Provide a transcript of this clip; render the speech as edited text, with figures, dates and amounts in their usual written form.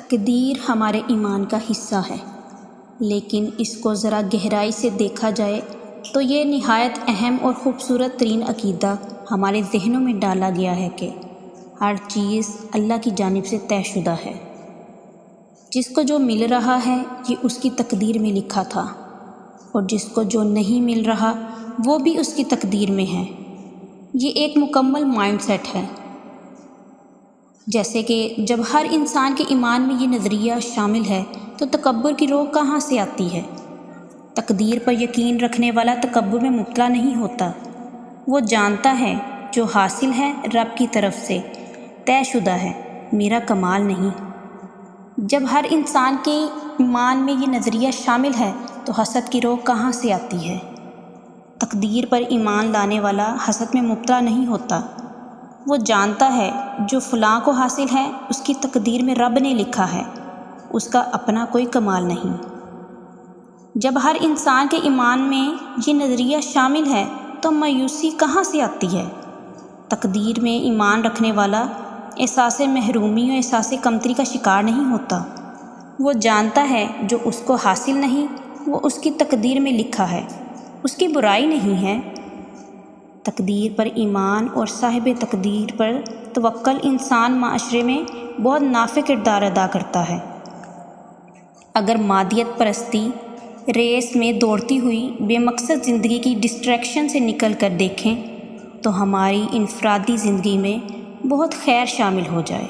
تقدیر ہمارے ایمان کا حصہ ہے، لیکن اس کو ذرا گہرائی سے دیکھا جائے تو یہ نہایت اہم اور خوبصورت ترین عقیدہ ہمارے ذہنوں میں ڈالا گیا ہے کہ ہر چیز اللہ کی جانب سے طے شدہ ہے۔ جس کو جو مل رہا ہے یہ اس کی تقدیر میں لکھا تھا، اور جس کو جو نہیں مل رہا وہ بھی اس کی تقدیر میں ہے۔ یہ ایک مکمل مائنڈ سیٹ ہے۔ جیسے کہ جب ہر انسان کے ایمان میں یہ نظریہ شامل ہے تو تکبر کی روح کہاں سے آتی ہے؟ تقدیر پر یقین رکھنے والا تکبر میں مبتلا نہیں ہوتا۔ وہ جانتا ہے جو حاصل ہے رب کی طرف سے طے شدہ ہے، میرا کمال نہیں۔ جب ہر انسان کے ایمان میں یہ نظریہ شامل ہے تو حسد کی روح کہاں سے آتی ہے؟ تقدیر پر ایمان لانے والا حسد میں مبتلا نہیں ہوتا۔ وہ جانتا ہے جو فلاں کو حاصل ہے اس کی تقدیر میں رب نے لکھا ہے، اس کا اپنا کوئی کمال نہیں۔ جب ہر انسان کے ایمان میں یہ نظریہ شامل ہے تو مایوسی کہاں سے آتی ہے؟ تقدیر میں ایمان رکھنے والا احساس محرومی اور احساس کمتری کا شکار نہیں ہوتا۔ وہ جانتا ہے جو اس کو حاصل نہیں وہ اس کی تقدیر میں لکھا ہے، اس کی برائی نہیں ہے۔ تقدیر پر ایمان اور صاحب تقدیر پر توکل انسان معاشرے میں بہت نافع کردار ادا کرتا ہے۔ اگر مادیت پرستی ریس میں دوڑتی ہوئی بے مقصد زندگی کی ڈسٹریکشن سے نکل کر دیکھیں تو ہماری انفرادی زندگی میں بہت خیر شامل ہو جائے۔